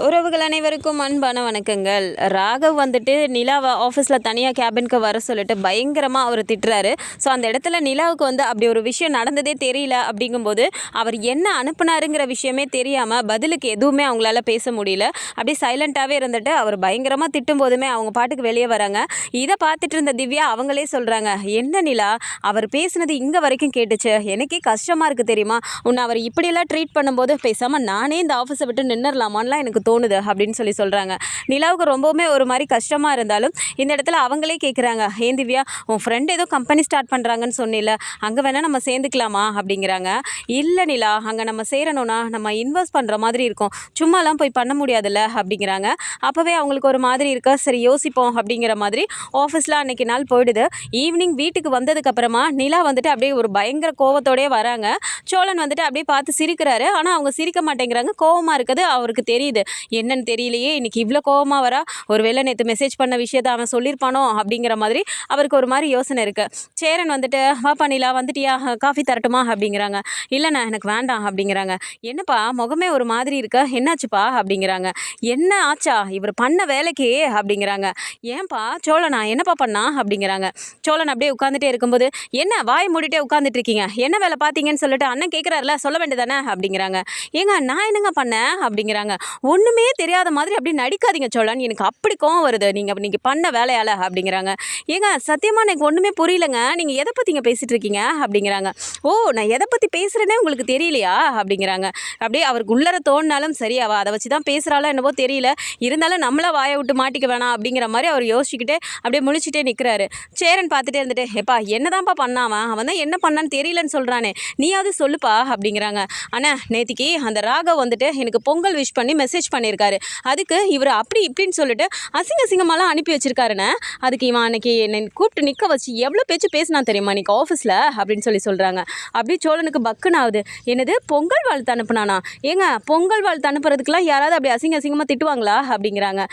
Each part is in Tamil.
உறவுகள் அனைவருக்கும் அன்பான வணக்கங்கள். ராகவ் வந்துட்டு நிலாவை ஆஃபீஸில் தனியாக கேபினுக்கு வர சொல்லிட்டு பயங்கரமாக அவர் திட்டுறாரு. ஸோ அந்த இடத்துல நிலாவுக்கு வந்து அப்படி ஒரு விஷயம் நடந்ததே தெரியல. அப்படிங்கும்போது அவர் என்ன அனுப்புனாருங்கிற விஷயமே தெரியாமல் பதிலுக்கு எதுவுமே அவங்களால பேச முடியல. அப்படியே சைலண்ட்டாகவே இருந்துட்டு அவர் பயங்கரமாக திட்டும் போதுமே அவங்க பாட்டுக்கு வெளியே வராங்க. இதை பார்த்துட்டு இருந்த திவ்யா அவங்களே சொல்கிறாங்க, என்ன நிலா, அவர் பேசுனது இங்கே வரைக்கும் கேட்டுச்சு, எனக்கே கஷ்டமாக இருக்குது தெரியுமா, உன்னை அவர் இப்படியெல்லாம் ட்ரீட் பண்ணும்போது பேசாமல் நானே இந்த ஆஃபீஸை விட்டு நின்றுடலாமான்லாம் எனக்கு தோணுது அப்படின்னு சொல்கிறாங்க. நிலாவுக்கு ரொம்பவுமே ஒரு மாதிரி கஷ்டமாக இருந்தாலும் இந்த இடத்துல அவங்களே கேட்குறாங்க, ஏன் திவ்யா, உன் ஃப்ரெண்ட் ஏதோ கம்பெனி ஸ்டார்ட் பண்ணுறாங்கன்னு சொன்னில, அங்கே வேணால் நம்ம சேர்ந்துக்கலாமா அப்படிங்கிறாங்க. இல்லை நிலா, அங்கே நம்ம சேரணும்னா நம்ம இன்வெஸ்ட் பண்ணுற மாதிரி இருக்கும், சும்மாலாம் போய் பண்ண முடியாதுல்ல அப்படிங்கிறாங்க. அப்போவே அவங்களுக்கு ஒரு மாதிரி இருக்கா, சரி யோசிப்போம் அப்படிங்கிற மாதிரி ஆஃபீஸில் அன்றைக்கி நாள் போயிடுது. ஈவினிங் வீட்டுக்கு வந்ததுக்கப்புறமா நிலா வந்துட்டு அப்படியே ஒரு பயங்கர கோவத்தோடே வராங்க. சோழன் வந்துட்டு அப்படியே பார்த்து சிரிக்கிறாரு. ஆனால் அவங்க சிரிக்க மாட்டேங்கிறாங்க, கோவமாக இருக்குது அவருக்கு தெரியுது. என்னன்னு தெரியலையே, இன்னைக்கு இவ்வளோ கோவமாக வரா, ஒருவேளை நேற்று மெசேஜ் பண்ண விஷயத்த அவன் சொல்லியிருப்பானோ அப்படிங்கிற மாதிரி அவருக்கு ஒரு மாதிரி யோசனை இருக்குது. சேரன் வந்துட்டு, வாப்பா நிலா, வந்துட்டியா, காஃபி தரட்டுமா அப்படிங்கிறாங்க. இல்லைண்ணா எனக்கு வேண்டாம் அப்படிங்கிறாங்க. என்னப்பா முகமே ஒரு மாதிரி இருக்கா, என்னாச்சுப்பா அப்படிங்கிறாங்க. என்ன ஆச்சா இவர் பண்ண வேலைக்கு அப்படிங்கிறாங்க. ஏன்பா சோழனா என்னப்பா பண்ணா அப்படிங்கிறாங்க. சோழன் அப்படியே உட்காந்துட்டே இருக்கும்போது, என்ன வாய் மூடிட்டே உட்காந்துட்டு இருக்கீங்க, என்ன வேலை பார்த்தீங்கன்னு சொல்லிட்டு அண்ணன் கேட்குறாருல, சொல்ல வேண்டியதானே அப்படிங்கிறாங்க. ஏங்க நான் என்னங்க பண்ணேன் அப்படிங்கிறாங்க. ஒன்றுமே தெரியாத மாதிரி அப்படி நடிக்காதீங்க சோழன், எனக்கு அப்படி கோவம் வருது நீங்கள் பண்ண வேலையால் அப்படிங்கிறாங்க. ஏங்க சத்தியமாக எனக்கு ஒன்றுமே புரியலைங்க, நீங்கள் எதை பற்றிங்க பேசிகிட்டு இருக்கீங்க அப்படிங்கிறாங்க. ஓ, நான் எதை பற்றி பேசுகிறேனே உங்களுக்கு தெரியலையா அப்படிங்கிறாங்க. அப்படியே அவருக்கு உள்ளர தோணினாலும் சரி, அவள் அதை வச்சு தான் பேசுகிறாளோ என்னவோ தெரியல, இருந்தாலும் நம்மளா வாயை விட்டு மாட்டிக்க வேணாம் அப்படிங்கிற மாதிரி அவர் யோசிச்சுக்கிட்டே அப்படியே முழிச்சிட்டே நிற்கிறாரு. சேரன் பார்த்துட்டே இருந்துட்டு, எப்பா என்னதான்ப்பா பண்ணாவன், அவன் தான் என்ன பண்ணான்னு தெரியலன்னு சொல்கிறானே, நீயாவது சொல்லுப்பா அப்படிங்கிறாங்க. அண்ணா நேத்திக்கு அந்த ராகவ் வந்துட்டு எனக்கு பொங்கல் விஷ் பண்ணி மெசேஜ் பண்ணியிருக்காரு, அதுக்கு இவர் அப்படி இப்படின்னு சொல்லிட்டு அசிங்கமாலாம் அனுப்பி வச்சிருக்காருண்ணே, அதுக்கு இவன் அன்னைக்கு என்னை கூப்பிட்டு நிற்க வச்சு எவ்வளோ பேச்சு பேசினா தெரியுமா இன்றைக்கி ஆஃபீஸில் அப்படின்னு சொல்கிறாங்க. அப்படி சோழனுக்கு பக்குன்னு ஆகுது. என்னது பொங்கல் வாழ்த்து அனுப்புனானா, ஏங்க பொங்கல் வாழ்த்து அனுப்புறதுக்கெலாம் யாராவது அப்படி அசிங்கமாக திட்டுவாங்களா அப்படிங்கிறாங்க.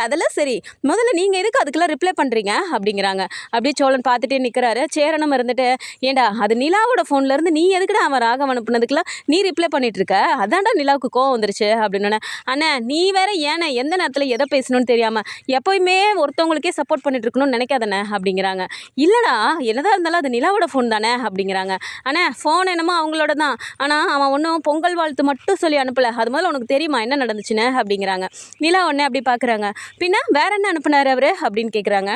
அதெல்லாம் சரி, முதல்ல நீங்கள் எதுக்கு அதுக்கெல்லாம் ரிப்ளை பண்ணுறீங்க அப்படிங்கிறாங்க. அப்படியே சோழன் பார்த்துட்டே நிற்கிறாரு. சேரனும் இருந்துட்டு, ஏண்டா அது நிலாவோட ஃபோன்லேருந்து நீ எதுக்குடா அவன் ராகம் அனுப்புனதுக்கெல்லாம் நீ ரிப்ளை பண்ணிட்டு இருக்க, அதான்டா நிலாவுக்கு கோவம் வந்துருச்சு அப்படின்னு. அண்ணா நீ வேற ஏன்னா எந்த நேரத்தில் எதை பேசணும்னு தெரியாமல் எப்போயுமே ஒருத்தவங்களுக்கே சப்போர்ட் பண்ணிட்டு இருக்கணும்னு நினைக்காதானே அப்படிங்கிறாங்க. இல்லைடா என்னதான் இருந்தாலும் அது நிலாவோட ஃபோன் தானே அப்படிங்கிறாங்க. அண்ணா ஃபோன் என்னமோ அவங்களோட தான், ஆனால் அவன் ஒன்றும் பொங்கல் வாழ்த்து மட்டும் சொல்லி அனுப்பலை, அது முதல்ல உனக்கு தெரியுமா என்ன நடந்துச்சுன்னு அப்படிங்கிறாங்க. நிலா உடனே அப்படி பார்க்குறாங்க. பின்ன வேற என்ன அனுப்புனார் அவர் அப்படின்னு கேட்குறாங்க.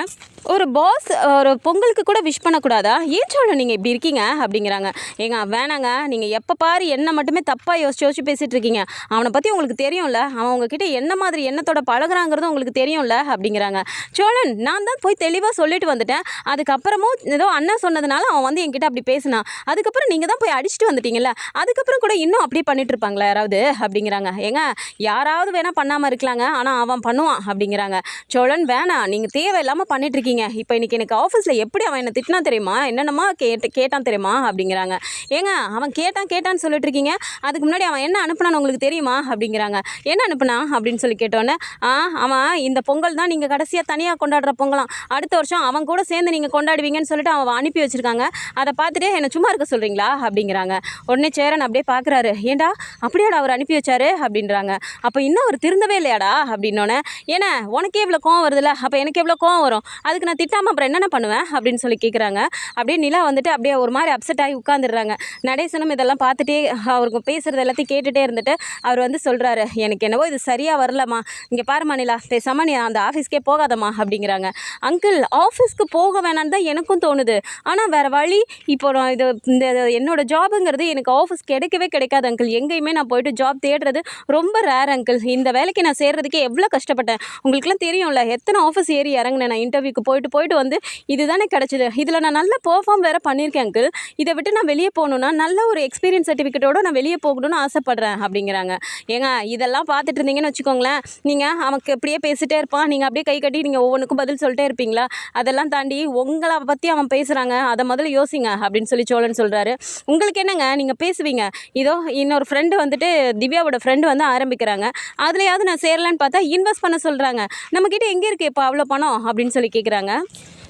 ஒரு பாஸ் ஒரு பொங்கலுக்கு கூட விஷ் பண்ணக்கூடாதா, ஏன் சோழன் நீங்கள் இப்படி இருக்கீங்க அப்படிங்கிறாங்க. ஏங்க வேணாங்க, நீங்கள் எப்போ பாரு என்ன மட்டுமே தப்பாக யோசிச்சு பேசிகிட்டு இருக்கீங்க, அவனை பற்றி உங்களுக்கு தெரியும்ல, அவன் உங்ககிட்ட என்ன மாதிரி எண்ணத்தோட பழகுறாங்கிறது உங்களுக்கு தெரியும்ல அப்படிங்கிறாங்க. சோழன் நான் தான் போய் தெளிவாக சொல்லிட்டு வந்துட்டேன், அதுக்கப்புறமும் ஏதோ அண்ணன் சொன்னதுனால அவன் வந்து என்கிட்ட அப்படி பேசினான், அதுக்கப்புறம் நீங்கள் தான் போய் அடிச்சுட்டு வந்துட்டீங்கல்ல, அதுக்கப்புறம் கூட இன்னும் அப்படி பண்ணிட்டு இருப்பாங்களா யாராவது அப்படிங்கிறாங்க. ஏங்க யாராவது வேணால் பண்ணாமல் இருக்கலாங்க, ஆனால் அவன் பண்ணுவான் அப்படிங்கிறாங்க. சோழன் வேணாம், நீங்கள் தேவையில்லாமல் பண்ணிட்டு இருக்கீங்க, இப்போ இன்னைக்கு எனக்கு ஆஃபீஸில் எப்படி அவன் என்னை திட்டினா தெரியுமா, என்னென்னமா கேட்டான் தெரியுமா அப்படிங்கிறாங்க. ஏங்க அவன் கேட்டான்னு சொல்லிட்டு இருக்கீங்க, அதுக்கு முன்னாடி அவன் என்ன அனுப்புனான்னு உங்களுக்கு தெரியுமா அப்படிங்கிறாங்க. என்ன அனுப்புனா அப்படின்னு கேட்டோன்னே, அவன் இந்த பொங்கல் தான் நீங்கள் கடைசியாக தனியாக கொண்டாடுற பொங்கலாம், அடுத்த வருஷம் அவன் கூட சேர்ந்து நீங்கள் கொண்டாடுவீங்கன்னு சொல்லிட்டு அவன் அனுப்பி வச்சுருக்காங்க, அதை பார்த்துட்டு என்னை சும்மா இருக்க சொல்கிறீங்களா அப்படிங்கிறாங்க. உடனே சேரன் அப்படியே பார்க்குறாரு. ஏண்டா அப்படியாடா அவர் அனுப்பி வச்சாரு அப்படின்றாங்க. அப்போ இன்னும் அவர் திருந்தவே இல்லையாடா அப்படின்னோடனே, ஏன்னா உனக்கே இவ்வளோ கோவம் வருதுல்ல, அப்போ எனக்கு எவ்வளோ கோவம் வரும், அதுக்கு நான் திட்டாமல் அப்புறம் என்னென்ன பண்ணுவேன் அப்படின்னு கேட்குறாங்க. அப்படியே நிலா வந்துட்டு அப்படியே ஒரு மாதிரி அப்செட் ஆகி உட்காந்துடுறாங்க. நடேசனும் இதெல்லாம் பார்த்துட்டே அவருக்கு பேசுகிறது எல்லாத்தையும் கேட்டுகிட்டே இருந்துட்டு அவர் வந்து சொல்கிறாரு, எனக்கு என்னவோ இது சரியாக வரலம்மா, இங்கே பாருமா நிலா, பேசாமல் நீ அந்த ஆஃபீஸ்க்கே போகாதம்மா அப்படிங்கிறாங்க. அங்கிள் ஆஃபீஸ்க்கு போக வேணான்னு தான் எனக்கும் தோணுது, ஆனால் வேறு வழி, இப்போ நான் இந்த என்னோடய ஜாபுங்கிறது எனக்கு ஆஃபீஸ் கிடைக்காது அங்கிள், எங்கேயுமே நான் போயிட்டு ஜாப் தேடுறது ரொம்ப ரேர் அங்கிள், இந்த வேலைக்கு நான் சேர்றதுக்கே எவ்வளோ கஷ்டப்பட்டேன், உங்களுக்குலாம் தெரியும்ல எத்தனை ஆஃபீஸ் ஏறி இறங்கினேன் நான், இன்டர்வியூக்கு போயிட்டு வந்து இதுதானே கிடச்சிது, இதில் நான் நல்ல பெர்ஃபார்ம் வேறு பண்ணியிருக்கேன் அங்கிள், இதை விட்டு நான் வெளியே போகணுன்னா நல்ல ஒரு எக்ஸ்பீரியன்ஸ் சர்டிஃபிகேட்டோடு நான் வெளியே போகணும்னு ஆசைப்பட்றேன் அப்படிங்கிறாங்க. ஏங்க இதெல்லாம் பார்த்துட்டு இருந்தீங்கன்னு வச்சுக்கோங்களேன், நீங்கள் அவனுக்கு அப்படியே பேசிகிட்டே இருப்பான், நீங்கள் அப்படியே கை கட்டி நீங்கள் ஒவ்வொன்றுக்கும் பதில் சொல்லிட்டே இருப்பீங்களா, அதெல்லாம் தாண்டி உங்களை பற்றி அவன் பேசுகிறாங்க, அதை முதல்ல யோசிங்க அப்படின்னு சோழன் சொல்கிறாரு. உங்களுக்கு என்னங்க நீங்கள் பேசுவீங்க, இதோ இன்னொரு ஃப்ரெண்டு வந்துட்டு திவ்யாவோட ஃப்ரெண்டு வந்து ஆரம்பிக்கிறாங்க, அதுலையாவது நான் சேரலான்னு பார்த்தா இன்வெஸ்ட் பண்ண சொல்கிறாங்க, நம்மக்கிட்ட எங்கே இருக்குது இப்போ அவ்வளோ பணம் அப்படின்னு கேட்குறாங்க.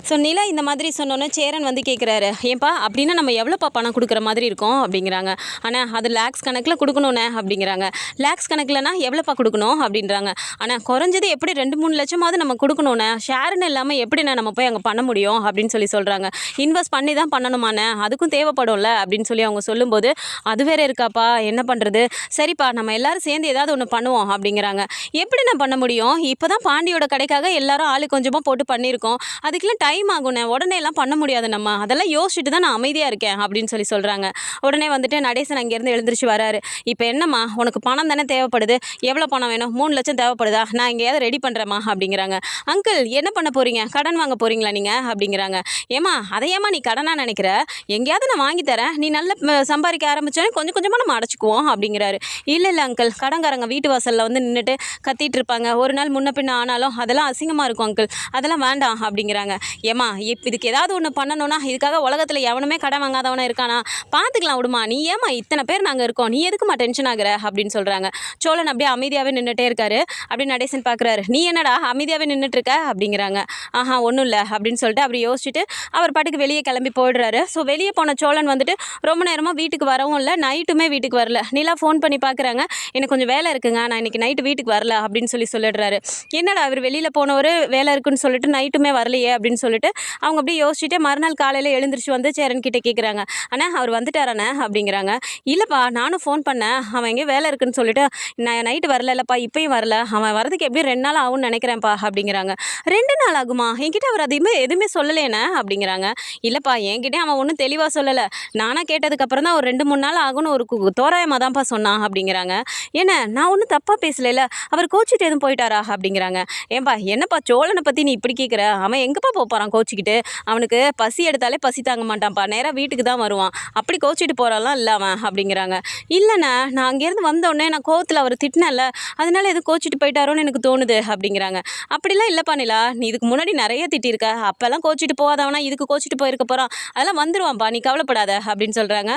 ஸோ நிலா இந்த மாதிரி சொன்னோன்னே சேரன் வந்து கேட்குறாரு, ஏன்பா அப்படின்னா நம்ம எவ்வளோப்பா பணம் கொடுக்குற மாதிரி இருக்கும் அப்படிங்கிறாங்க. ஆனால் அது லேக்ஸ் கணக்கில் கொடுக்கணுண்ணே அப்படிங்கிறாங்க. லேக்ஸ் கணக்கில்னா எவ்வளோப்பா கொடுக்கணும் அப்படின்றாங்க. ஆனால் குறைஞ்சது எப்படி 2-3 லட்சமாவது நம்ம கொடுக்கணுண்ணே, ஷேர்னு இல்லாமல் எப்படிண்ணே நம்ம போய் அங்கே பண்ண முடியும் அப்படின்னு சொல்கிறாங்க. இன்வெஸ்ட் பண்ணி தான் பண்ணணுமாண்ணே, அதுக்கும் தேவைப்படும்ல அப்படின்னு சொல்லி அவங்க சொல்லும்போது, அது வேற இருக்காப்பா, என்ன பண்ணுறது, சரிப்பா நம்ம எல்லாரும் சேர்ந்து ஏதாவது ஒன்று பண்ணுவோம் அப்படிங்கிறாங்க. எப்படி நான் பண்ண முடியும், இப்போ தான் பாண்டியோட கடைக்காக எல்லாரும் ஆளு கொஞ்சமாக போட்டு பண்ணியிருக்கோம், அதுக்கெல்லாம் டைம் ஆகுண்ணே, உடனே எல்லாம் பண்ண முடியாது, நம்ம அதெல்லாம் யோசிச்சுட்டு தான் நான் அமைதியாக இருக்கேன் அப்படின்னு சொல்கிறாங்க. உடனே வந்துட்டு நடேசன் அங்கேருந்து எழுந்திரிச்சு வராரு. இப்போ என்னம்மா உனக்கு பணம் தானே தேவைப்படுது, எவ்வளோ பணம் வேணும், 3 லட்சம் தேவைப்படுதா, நான் எங்கேயாவது ரெடி பண்ணுறேம்மா அப்படிங்கிறாங்க. அங்கிள் என்ன பண்ண போகிறீங்க, கடன் வாங்க போகிறீங்களா நீங்கள் அப்படிங்கிறாங்க. ஏம்மா அதையேம்மா நீ கடனாக நினைக்கிற, எங்கேயாவது நான் வாங்கி தரேன், நீ நல்ல சம்பாதிக்க ஆரம்பித்தோன்னே கொஞ்சம் கொஞ்சமாக நம்ம அடைச்சிக்குவோம் அப்படிங்கிறாரு. இல்லை அங்கிள், கடன்காரங்க வீட்டு வாசலில் வந்து நின்றுட்டு கத்திட்டு இருப்பாங்க, ஒரு நாள் முன்ன பின்ன ஆனாலும் அதெல்லாம் அசிங்கமாக இருக்கும் அங்கிள், அதெல்லாம் வேண்டாம் அப்படிங்கிறாங்க. ஏம்மா இதுக்கு ஏதாவது ஒன்று பண்ணணும்னா இதுக்காக உலகத்தில் எவனுமே கடன் வாங்காதவனா இருக்கானா, பார்த்துக்கலாம் விடுமா, நீ ஏம்மா இத்தனை பேர் நாங்கள் இருக்கோம், நீ எதுக்குமா டென்ஷன் ஆகுற அப்படின்னு சொல்கிறாங்க. சோழன் அப்படியே அமைதியாகவே நின்றுட்டே இருக்காரு. அப்படி நடேசன் பார்க்குறாரு, நீ என்னடா அமைதியாகவே நின்றுட்டு இருக்க அப்படிங்கிறாங்க. ஆஹா ஒன்றும் இல்லை அப்படின்னு சொல்லிட்டு அப்படி யோசிச்சுட்டு அவர் பாட்டுக்கு வெளியே கிளம்பி போயிடுறாரு. ஸோ வெளியே போன சோழன் வந்துட்டு ரொம்ப நேரமாக வீட்டுக்கு வரவும் இல்லை, நைட்டுமே வீட்டுக்கு வரல. நிலா ஃபோன் பண்ணி பார்க்குறாங்க, எனக்கு கொஞ்சம் வேலை இருக்குங்க, நான் இன்றைக்கி நைட்டு வீட்டுக்கு வரல அப்படின்னு சொல்லிடுறாரு. என்னடா அவர் வெளியில் போனவர் வேலை இருக்குன்னு சொல்லிட்டு நைட்டுமே வரலையே அப்படின்னு சொல்லிட்டு அவங்க அப்படியே யோசிச்சுட்டு மறுநாள் காலையில் எழுந்திரிச்சு வந்து சேரன் கிட்டே கேட்குறாங்க, அண்ணா அவர் வந்துட்டாராண்ணே அப்படிங்கிறாங்க. இல்லைப்பா நானும் ஃபோன் பண்ணேன், அவன் எங்கேயும் வேலை இருக்குன்னு சொல்லிட்டு நான் நைட்டு வரலப்பா, இப்போயும் வரல, அவன் வரதுக்கு எப்படியும் 2 நாள் ஆகும்னு நினைக்கிறேன்ப்பா அப்படிங்கிறாங்க. 2 நாள் ஆகுமா, என்கிட்ட அவர் எதுவுமே சொல்லலேண்ணே அப்படிங்கிறாங்க. இல்லைப்பா என்கிட்டே அவன் ஒன்றும் தெளிவாக சொல்லலை, நானாக கேட்டதுக்கப்புறம் தான் ஒரு 2-3 நாள் ஆகும்னு ஒரு தோராயமாக தான்ப்பா சொன்னான் அப்படிங்கிறாங்க. என்ன நான் ஒன்றும் தப்பாக பேசலைல, அவர் கோச்சிட்டு எதுவும் போயிட்டாரா அப்படிங்கிறாங்க. ஏன்பா என்னப்பா சோழனை பற்றி நீ இப்படி கேட்குற, அவன் எங்கேப்பா போகிறான் கோச்சிக்கிட்டு, அவனுக்கு பசி எடுத்தாலே பசி தாங்க மாட்டான்ப்பா, நேராக வீட்டுக்கு தான் வருவான், அப்படி கோச்சிட்டு போகிறாலாம் இல்லை அவன் அப்படிங்கிறாங்க. இல்லைண்ணா நான் அங்கேருந்து வந்தோடனே நான் கோவத்தில் அவர் திட்டினேன்ல, அதனால எதுவும் கோச்சிட்டு போயிட்டாரோன்னு எனக்கு தோணுது அப்படிங்கிறாங்க. அப்படிலாம் இல்லைப்பா நிலா, நீ இதுக்கு முன்னாடி நிறைய திட்டிருக்க, அப்போல்லாம் கோச்சிட்டு போகாதவனா இதுக்கு கோச்சிட்டு போயிருக்க போகிறான், அதெல்லாம் வந்துடுவான்ப்பா, நீ கவலைப்படாத அப்படின்னு சொல்கிறாங்க.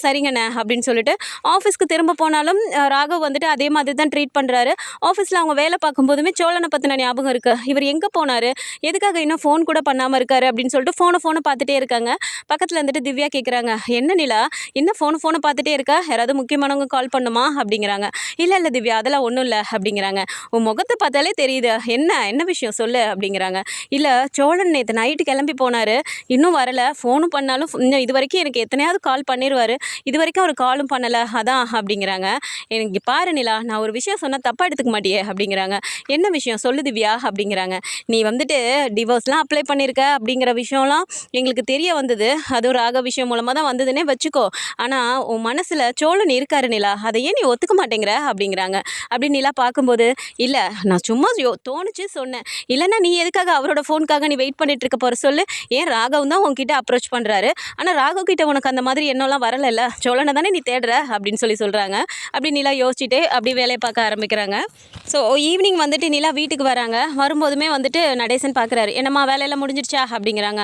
சரிங்கண்ணே அப்படின்னு சொல்லிட்டு ஆஃபீஸ்க்கு திரும்ப போனாலும் ராகவ் வந்துட்டு அதே மாதிரி தான் ட்ரீட் பண்ணுறாரு. ஆஃபீஸில் அவங்க வேலை பார்க்கும்போதுமே சோழனை பற்றின ஞாபகம் இருக்குது, இவர் எங்கே போனார், எதுக்காக இன்னும் ஃபோன் கூட பண்ணாமல் இருக்காரு அப்படின்னு சொல்லிட்டு ஃபோனை பார்த்துட்டே இருக்காங்க. பக்கத்தில் வந்துட்டு திவ்யா கேட்குறாங்க, என்ன நிலா இன்னும் ஃபோனை பார்த்துட்டே இருக்கா, யாராவது முக்கியமானவங்க கால் பண்ணுமா அப்படிங்கிறாங்க. இல்லை திவ்யா அதெல்லாம் ஒன்றும் இல்லை அப்படிங்கிறாங்க. உன் முகத்தை பார்த்தாலே தெரியுது, என்ன விஷயம் சொல்லு அப்படிங்கிறாங்க. இல்லை சோழன் நேற்று நைட்டு கிளம்பி போனார், இன்னும் வரலை, ஃபோனும் பண்ணாலும் இன்னும் இது வரைக்கும் எனக்கு எத்தனையாவது கால் பண்ணிடுவார், இது வரைக்கும் அவர் காலும் பண்ணலை அதான் அப்படிங்கிறாங்க. எனக்கு பாரு நிலா, நான் ஒரு விஷயம் சொன்னால் தப்பாக எடுத்துக்க மாட்டியே அப்படிங்கிறாங்க. என்ன விஷயம் சொல்லு திவ்யா அப்படிங்கிறாங்க. நீ வந்துட்டு டிவோர்ஸ்லாம் அப்ளை பண்ணியிருக்க அப்படிங்கிற விஷயம்லாம் எங்களுக்கு தெரிய வந்தது, அதுவும் ராக விஷயம் மூலமாக தான் வந்ததுன்னே வச்சுக்கோ, ஆனால் உன் மனசில் சோழன் இருக்காரு நிலா, அதையே நீ ஒத்துக்க மாட்டேங்கிற அப்படிங்கிறாங்க. அப்படி நிலா பார்க்கும்போது, இல்லை நான் சும்மா தோணுச்சு சொன்னேன், இல்லைன்னா நீ எதுக்காக அவரோட ஃபோனுக்காக நீ வெயிட் பண்ணிட்டு இருக்க போகிற சொல்லு, ஏன் ராகவ் தான் உன்கிட்ட அப்ரோச் பண்ணுறாரு, ஆனால் ராகவ் கிட்ட உனக்கு அந்த மாதிரி எண்ணம்லாம் வரலைல்ல, சோழனை தானே நீ தேடுற அப்படின்னு சொல்கிறாங்க. அப்படி நிலா யோசிச்சுட்டு அப்படி வேலையை பார்க்க ஆரம்பிக்கிறாங்க. ஸோ ஈவினிங் வந்துட்டு நிலா வீட்டுக்கு வராங்க. வரும்போதுமே வந்துட்டு நடேசன் பார்க்குறாரு, என்னம்மா வேலையெல்லாம் முடிஞ்சிருச்சா அப்படிங்கிறாங்க.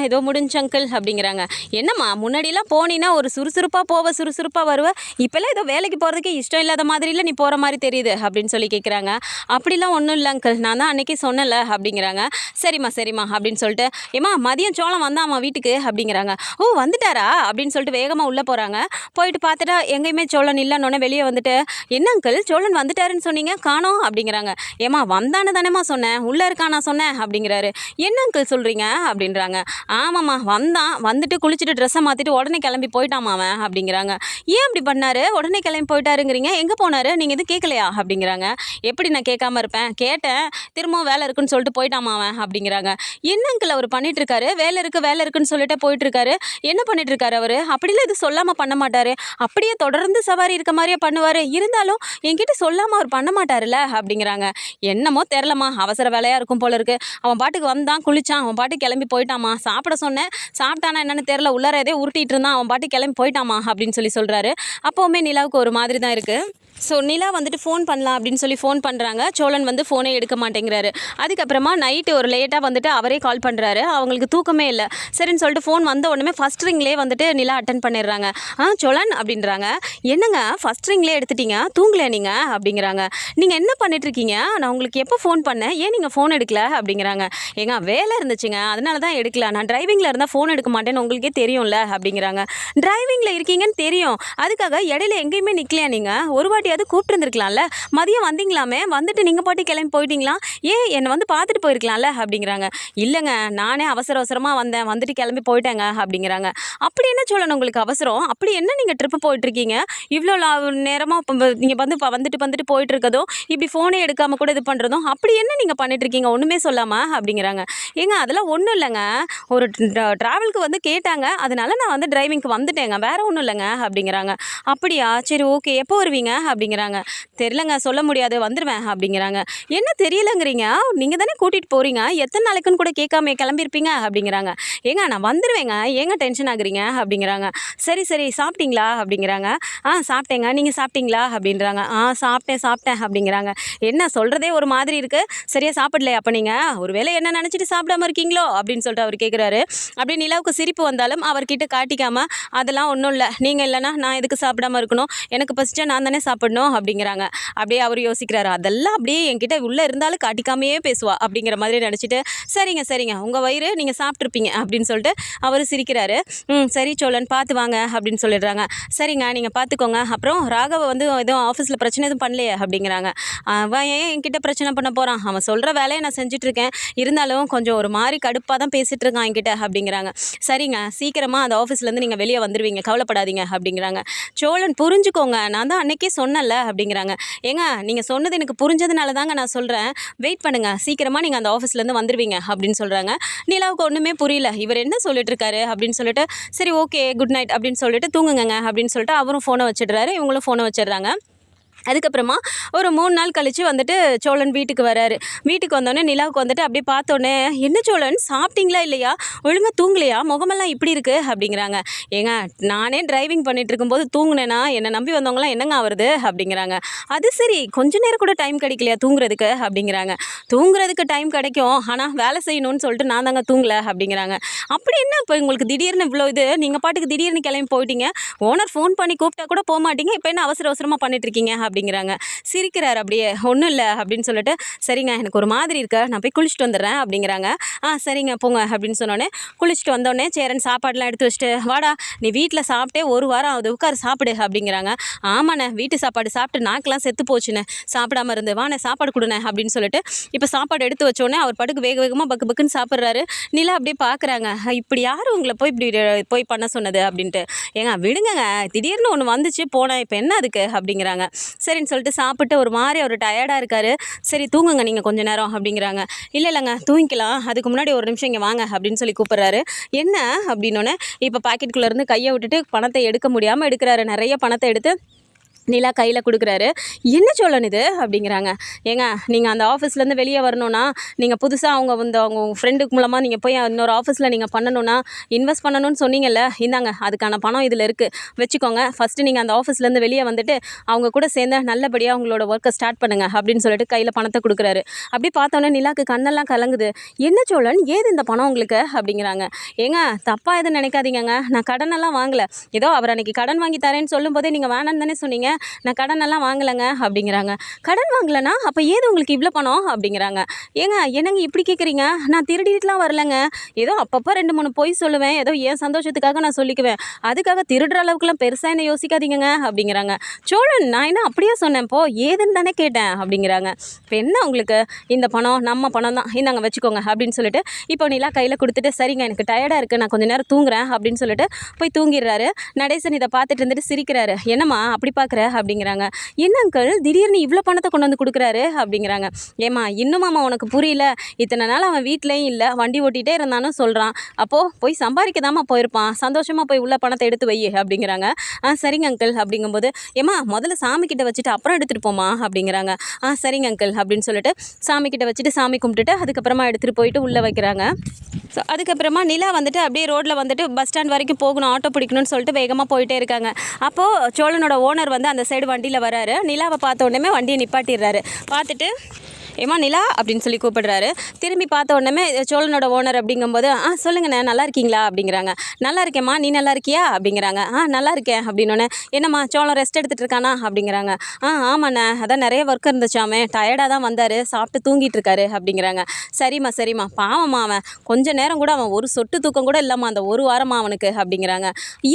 ஏதோ முடிஞ்சு அங்கிள் அப்படிங்கிறாங்க. என்னம்மா முன்னாடிலாம் போனீன்னா ஒரு சுறுசுறுப்பாக போவ சுறுசுறுப்பாக வருவ, இப்போல்லாம் ஏதோ வேலைக்கு போகிறதுக்கே இஷ்டம் இல்லாத மாதிரில நீ போகிற மாதிரி தெரியுது அப்படின்னு சொல்லி கேட்குறாங்க. அப்படிலாம் ஒன்றும் இல்லை அங்கிள், நான் தான் அன்றைக்கி சொன்னல அப்படிங்கிறாங்க. சரிம்மா அப்படின்னு சொல்லிட்டு, ஏம்மா மதியம் சோளம் வந்தாம்மா வீட்டுக்கு அப்படிங்கிறாங்க. ஓ வந்துட்டாரா அப்படின்னு சொல்லிட்டு வேகமாக உள்ளே போகிறாங்க. போயிட்டு பார்த்துட்டா எங்கேயுமே சோழன் இல்லைன்னொன்னே வெளியே வந்துட்டு, என்ன அங்கிள் சோழன் வந்துட்டாருன்னு சொன்னீங்க காணோம் அப்படிங்கிறாங்க. ஏம்மா வந்தானு தானேம்மா சொன்னேன், உள்ளே இருக்கானா சொன்னேன் அப்படிங்கிறாரு. என்ன அங்கிள் சொல்கிறீங்க அப்படின்றாங்க. ஆமாம்மா வந்துட்டு குளிச்சுட்டு ட்ரெஸ்ஸை மாற்றிட்டு உடனே கிளம்பி போயிட்டாமா அவன் அப்படிங்கிறாங்க. ஏன் அப்படி பண்ணாரு, உடனே கிளம்பி போயிட்டாருங்கிறீங்க, எங்கே போனார் நீங்கள் எதுவும் கேட்கலையா அப்படிங்கிறாங்க. எப்படி நான் கேட்காம இருப்பேன், கேட்டேன், திரும்பவும் வேலை இருக்குன்னு சொல்லிட்டு போயிட்டாமா அவன் அப்படிங்கிறாங்க. என்ன அங்கிள் அவர் பண்ணிட்டு இருக்காரு, வேலை இருக்குன்னு சொல்லிட்டு போயிட்டு இருக்காரு, என்ன பண்ணிட்டு இருக்காரு அவர், அப்படிலாம் இது சொல்லாமல் பண்ண மாட்டார், அப்படியே தொடர்ந்து சவாரி இருக்க மாதிரியே பண்ணுவார், இருந்தாலும் என்கிட்ட சொல்லாமல் அவர் பண்ண மாட்டார்ல அப்படிங்கிறாங்க. என்னமோ தெரிலம்மா, அவசர வேலையாக இருக்கும் போல இருக்கு, அவன் பாட்டுக்கு வந்தான் குளிச்சான், அவன் பாட்டுக்கு கிளம்பி போயிட்டாமா, சாப்பிட சொன்னேன் சாப்பிட்டானா என்னன்னு தெரில, உள்ளார எதே உருட்டிட்டு இருந்தான், அவன் பாட்டுக்கு கிளம்பி போயிட்டாமா அப்படின்னு சொல்கிறாரு. அப்போவுமே நிலாவுக்கு ஒரு மாதிரி தான் இருக்குது. ஸோ நிலா வந்துட்டு ஃபோன் பண்ணலாம் அப்படின்னு சொல்லி ஃபோன் பண்ணுறாங்க. சோழன் வந்து ஃபோனே எடுக்க மாட்டேங்கிறாரு. அதுக்கப்புறமா நைட்டு ஒரு லேட்டாக வந்துட்டு அவரே கால் பண்ணுறாரு. அவங்களுக்கு தூக்கமே இல்லை. சரின்னு சொல்லிட்டு ஃபோன் வந்த உடனே ஃபஸ்ட் ரிங்லேயே வந்துட்டு நிலா அட்டன் பண்ணிடுறாங்க. சோழன் அப்படின்றாங்க. என்னங்க ஃபஸ்ட் ரிங்லேயே எடுத்துட்டீங்க, தூங்கலையா நீங்கள் அப்படிங்கிறாங்க. நீங்கள் என்ன பண்ணிட்டுருக்கீங்க, நான் உங்களுக்கு எப்போ ஃபோன் பண்ணேன், ஏன் நீங்கள் ஃபோன் எடுக்கல அப்படிங்கிறாங்க. ஏங்க வேலை இருந்துச்சுங்க, அதனால தான் எடுக்கல. நான் டிரைவிங்கில் இருந்தால் ஃபோன் எடுக்க மாட்டேன்னு உங்களுக்கே தெரியும்ல அப்படிங்கிறாங்க. டிரைவிங்கில் இருக்கீங்கன்னு தெரியும், அதுக்காக இடையில எங்கேயுமே நிற்கலையா நீங்கள், ஒரு வாட்டியாவது கூப்பிட்டுருந்துருக்கலாம்ல, மதியம் வந்தீங்களாமே, வந்துட்டு நீங்கள் பாட்டி கிளம்பி போயிட்டீங்களா, ஏன் என்னை வந்து பார்த்துட்டு போயிருக்கலாம்ல அப்படிங்கிறாங்க. இல்லைங்க நானே அவசரமாக வந்தேன், வந்துட்டு கிளம்பி போயிட்டேங்க அப்படிங்கிறாங்க. அப்படி என்ன சோழன் உங்களுக்கு அவசரம், அப்படி என்ன நீங்கள் ட்ரிப்பு போயிட்டுருக்கீங்க, இவ்வளோ நேரமாக இப்போ நீங்கள் வந்துட்டு போயிட்டு இருக்கதும், இப்படி ஃபோனே எடுக்காமல் கூட இது பண்ணுறதும், அப்படி என்ன நீங்கள் பண்ணிட்டுருக்கீங்க ஒன்றுமே சொல்லாமல் அப்படிங்கிறாங்க. ஏங்க அதெல்லாம் ஒன்றும் இல்லைங்க, ஒரு ட்ராவலுக்கு வந்து கேட்டாங்க, அதனால நான் வந்து டிரைவிங்க்கு வந்துட்டேங்க, வேறு ஒன்றும் இல்லைங்க அப்படிங்கிறாங்க. அப்படியா, சரி ஓகே, எப்போ வருவீங்க அப்படிங்கிறாங்க. தெரிலங்க, சொல்ல முடியாது, வந்துடுவேன் அப்படிங்கிறாங்க. என்ன தெரியலங்கிறீங்க, நீங்கள் தானே கூட்டிகிட்டு போகிறீங்க, எத்தனை நாளைக்குன்னு கூட கேட்காம கிளம்பியிருப்பீங்க அப்படிங்கிறாங்க. ஏங்க நான் வந்துடுவேங்க, ஏங்க டென்ஷன் ஆகுறீங்க அப்படிங்கிறாங்க. சரி சாப்பிட்டீங்களா அப்படிங்கிறாங்க. சாப்பிட்டேங்க, நீங்கள் சாப்பிட்டீங்களா அப்படின்றாங்க. சாப்பிட்டேன் அப்படிங்கிறாங்க. என்ன சொல்கிறதே ஒரு மாதிரி இருக்குது, சரியாக சாப்பிடலையா அப்போ நீங்கள், ஒரு வேளை என்ன நினச்சிட்டு சாப்பிடாம இருக்கீங்களோ அப்படின்னு சொல்லிட்டு அவர் கேட்குறாரு. அப்படியே நிலாவுக்கு சிரிப்பு வந்தாலும் அவர்கிட்ட காட்டிக்காமல், அதெல்லாம் ஒன்றும் இல்லை, நீங்கள் இல்லைனா நான் எதுக்கு சாப்பிடாம இருக்கணும், எனக்கு பசிச்சா நான் தானே சாப்பிடணும் அப்படிங்கிறாங்க. அப்படியே அவர் யோசிக்கிறாரு, அதெல்லாம் அப்படியே என்கிட்ட உள்ளே இருந்தாலும் காட்டிக்காமையே பேசுவா அப்படிங்கிற மாதிரி நினச்சிட்டு, சரிங்க உங்கள் வயிறு நீங்கள் சாப்பிட்ருப்பீங்க அப்படின்னு சொல்லிட்டு அவர் சிரிக்கிறாரு. சரி சோழன் பார்த்து வாங்க அப்படின்னு சொல்லிடுறாங்க. சரிங்க நீங்கள் பார்த்துக்கோங்க, அப்புறம் ராகவ வந்து எதுவும் ஆஃபீஸில் பிரச்சனை எதுவும் பண்ணலையே அப்படிங்கிறாங்க. அவன் ஏன் என்கிட்ட பிரச்சனை பண்ண போகிறான், அவன் சொல்கிற வேலையை நான் செஞ்சிட்ருக்கேன், இருந்தாலும் கொஞ்சம் ஒரு மாதிரி கடுப்பாக தான் பேசிகிட்டு இருக்கான் என்கிட்ட அப்படிங்கிறாங்க. சரிங்க சீக்கிரமாக அந்த ஆஃபீஸ்லேருந்து நீங்கள் வெளியே வந்துடுவீங்க, கவலைப்படாதீங்க அப்படிங்கிறாங்க. சோழன் புரிஞ்சுக்கோங்க, நான் தான் அன்றைக்கே சொன்னல அப்படிங்கிறாங்க. ஏங்க நீங்கள் சொன்னது எனக்கு புரிஞ்சதுனால தாங்க நான் சொல்கிறேன், வெயிட் பண்ணுங்கள், சீக்கிரமாக நீங்கள் அந்த ஆஃபீஸ்லேருந்து வந்துடுவீங்க அப்படின்னு சொல்கிறாங்க. நிலாவுக்கு ஒன்றுமே புரியல, இவர் என்ன சொல்லிட்டு இருக்காரு அப்படின்னு சொல்லிட்டு, சரி ஓகே குட் நைட் அப்படின்னு சொல்லிட்டு தூங்குங்க அப்படின்னு சொல்லிட்டு அவரும் ஃபோனை வச்சிடுறாரு, இவங்களும் ஃபோனை வச்சிடுறாங்க. அதுக்கப்புறமா ஒரு 3 நாள் கழித்து வந்துட்டு சோழன் வீட்டுக்கு வராரு. வீட்டுக்கு வந்தோடனே நிலாவுக்கு வந்துட்டு அப்படியே பார்த்தோன்னே, என்ன சோழன் சாப்பிட்டீங்களா இல்லையா, ஒழுங்காக தூங்கலையா, முகமெல்லாம் இப்படி இருக்குது அப்படிங்கிறாங்க. ஏங்க நானே டிரைவிங் பண்ணிகிட்டு இருக்கும்போது தூங்குனேன்னா என்னை நம்பி வந்தவங்களாம் என்னங்க ஆகுறது அப்படிங்கிறாங்க. அது சரி கொஞ்ச நேரம் கூட டைம் கிடைக்கலையா தூங்குறதுக்கு அப்படிங்கிறாங்க. தூங்குறதுக்கு டைம் கிடைக்கும், ஆனால் வேலை செய்யணும்னு சொல்லிட்டு நான் தாங்க தூங்கலை அப்படிங்கிறாங்க. அப்படி என்ன இப்போ உங்களுக்கு திடீர்னு இவ்வளோ இது, நீங்கள் பாட்டுக்கு திடீர்னு கிளம்பி போயிட்டீங்க, ஓனர் ஃபோன் பண்ணி கூப்பிட்டா கூட போக மாட்டீங்க, இப்போ என்ன அவசரமாக பண்ணிட்டுருக்கீங்க அப்படிங்கிறாங்க. சிரிக்கிறார் அப்படியே. ஒன்றும் இல்லை அப்படின்னு சொல்லிட்டு, சரிங்க எனக்கு ஒரு மாதிரி இருக்க, நான் போய் குளிச்சுட்டு வந்துடுறேன் அப்படிங்கிறாங்க. சரிங்க போங்க அப்படின்னு சொன்னோன்னே குளிச்சுட்டு வந்தோடனே சேரன் சாப்பாடெலாம் எடுத்து வச்சுட்டு, வாடா நீ வீட்டில் சாப்பிட்டே 1 வாரம் ஆகுது, உட்காரு சாப்பிடு அப்படிங்கிறாங்க. ஆமாண்ணே வீட்டு சாப்பாடு சாப்பிட்டு நாக்கெலாம் செத்து போச்சுண்ணே, சாப்பிடாம இருந்து வாண்ணே சாப்பாடு கொடுண்ணே அப்படின்னு சொல்லிட்டு இப்போ சாப்பாடு எடுத்து வச்சோடனே அவர் பாட்டுக்கு வேகமாக பக்குன்னு சாப்பிட்றாரு. நிலா அப்படியே பார்க்குறாங்க, இப்படி யார் உங்களை போய் இப்படி போய் பண்ண சொன்னது அப்படின்ட்டு. ஏங்க விடுங்கங்க, திடீர்னு ஒன்று வந்துச்சு போனேன், இப்போ என்ன அதுக்கு அப்படிங்கிறாங்க. சரின்னு சொல்லிட்டு சாப்பிட்டு ஒரு மாதிரி அவர் டயர்டாக இருக்கார். சரி தூங்குங்க நீங்கள் கொஞ்ச நேரம் அப்படிங்கிறாங்க. இல்லைங்க தூங்கிக்கலாம், அதுக்கு முன்னாடி ஒரு நிமிஷம் இங்கே வாங்க அப்படின்னு சொல்லி கூப்பிட்றாரு. என்ன அப்படின்னோடனே இப்போ பாக்கெட்டுக்குள்ளேருந்து கையை விட்டுட்டு பணத்தை எடுக்க முடியாமல் எடுக்கிறாரு. நிறைய பணத்தை எடுத்து நிலா கையில் கொடுக்குறாரு. என்ன சோழன் இது அப்படிங்கிறாங்க. ஏங்க நீங்கள் அந்த ஆஃபீஸ்லேருந்து வெளியே வரணும்னா, நீங்கள் புதுசாக அவங்க ஃப்ரெண்டுக்கு மூலமாக நீங்கள் போய் இன்னொரு ஆஃபீஸில் நீங்கள் பண்ணணும்னா, இன்வெஸ்ட் பண்ணணும்னு சொன்னீங்கல்ல, இந்தாங்க அதுக்கான பணம் இதில் இருக்குது, வச்சுக்கோங்க. ஃபஸ்ட்டு நீங்கள் அந்த ஆஃபீஸ்லேருந்து வெளியே வந்துட்டு அவங்க கூட சேர்ந்து நல்லபடியாக அவங்களோட ஒர்க்கை ஸ்டார்ட் பண்ணுங்கள் அப்படின்னு சொல்லிட்டு கையில் பணத்தை கொடுக்குறாரு. அப்படி பார்த்தோன்னே நிலாக்கு கண்ணெல்லாம் கலங்குது. என்ன சோழன் ஏது இந்த பணம் உங்களுக்கு அப்படிங்கிறாங்க. ஏங்க தப்பாக எதுவும் நினைக்காதீங்கங்க, நான் கடனெல்லாம் வாங்கலை, ஏதோ அவர் அன்றைக்கி கடன் வாங்கி தரேன்னு சொல்லும் போதே நீங்கள் வேணான்னு தானே சொன்னீங்க, நான் கடனெல்லாம் வாங்கலைங்க அப்படிங்கிறாங்க. கடன் வாங்கலைன்னா அப்போ ஏது உங்களுக்கு இவ்வளோ பணம் அப்படிங்கிறாங்க. ஏங்க என்னங்க இப்படி கேட்குறீங்க, நான் திருடிட்டுலாம் வரலைங்க, ஏதோ அப்பப்போ 2-3 பொய் சொல்லுவேன், ஏதோ என் சந்தோஷத்துக்காக நான் சொல்லிக்குவேன், அதுக்காக திருடுற அளவுக்குலாம் பெருசாக என்ன யோசிக்காதீங்க அப்படிங்கிறாங்க. சோழன் நான் என்ன அப்படியே சொன்னேன், போ ஏதுன்னு தானே கேட்டேன் அப்படிங்கிறாங்க. இப்போ என்ன உங்களுக்கு, இந்த பணம் நம்ம பணம் தான், இந்தாங்க வச்சுக்கோங்க அப்படின்னு சொல்லிட்டு இப்போ நிலா கையில் கொடுத்துட்டு, சரிங்க எனக்கு டயர்டாக இருக்குது, நான் கொஞ்சம் நேரம் தூங்குறேன் அப்படின்னு சொல்லிட்டு போய் தூங்கிடுறாரு. நடேசன் இதை பார்த்துட்டு இருந்துட்டு சிரிக்கிறாரு. என்னம்மா அப்படி பார்க்குற அப்படிங்கிறாங்க. என்ன அங்கிள் திடீர்னு இவ்வளோ பணத்தை கொண்டு வந்து கொடுக்குறாரு அப்படிங்கிறாங்க. ஏம்மா இன்னுமாம்மா உனக்கு புரியல, இத்தனை நாள் அவன் வீட்லேயும் இல்லை, வண்டி ஓட்டிகிட்டே இருந்தானு சொல்கிறான், அப்போது போய் சம்பாதிக்கதாம்மா போயிருப்பான், சந்தோஷமாக போய் உள்ள பணத்தை எடுத்து வை அப்படிங்கிறாங்க. சரிங்க அங்கிள் அப்படிங்கும்போது, ஏம்மா முதல்ல சாமிக்கிட்ட வச்சுட்டு அப்புறம் எடுத்துகிட்டு போமா அப்படிங்கிறாங்க. சரிங்க அங்கிள் அப்படின்னு சொல்லிட்டு சாமிக்கிட்ட வச்சுட்டு சாமி கும்பிட்டுட்டு அதுக்கப்புறமா எடுத்துகிட்டு போயிட்டு உள்ளே வைக்கிறாங்க. ஸோ அதுக்கப்புறமா நிலா வந்துட்டு அப்படியே ரோட்டில் வந்துட்டு பஸ் ஸ்டாண்ட் வரைக்கும் போகணும், ஆட்டோ பிடிக்கணும்னு சொல்லிட்டு வேகமாக போயிட்டே இருக்காங்க. அப்போது சோழனோட ஓனர் வந்து அந்த சைடு வண்டியில் வராரு. நிலாவை பார்த்த உடனே வண்டியை நிப்பாட்டிடுறாரு. பார்த்துட்டு ஏமா நிலா அப்படின்னு சொல்லி கூப்பிடுறாரு. திரும்பி பார்த்த உடனே சோழனோட ஓனர் அப்படிங்கும்போது சொல்லுங்கண்ணே நல்லா இருக்கீங்களா அப்படிங்கிறாங்க. நல்லா இருக்கேம்மா, நீ நல்லா இருக்கியா அப்படிங்கிறாங்க. நல்லா இருக்கேன் அப்படின்னோடனே என்னம்மா சோழன் ரெஸ்ட் எடுத்துகிட்டு இருக்கானா அப்படிங்கிறாங்க. ஆமாண்ணே, அதான் நிறைய ஒர்க் இருந்துச்சாமே, டயர்டாக தான் வந்தார், சாப்பிட்டு தூங்கிட்டு இருக்காரு அப்படிங்கிறாங்க. சரிம்மா பாவம்மா, அவன் கொஞ்சம் நேரம் கூட அவன் ஒரு சொட்டு தூக்கம் கூட இல்லாமல் அந்த ஒரு வாரமாக அவனுக்கு அப்படிங்கிறாங்க.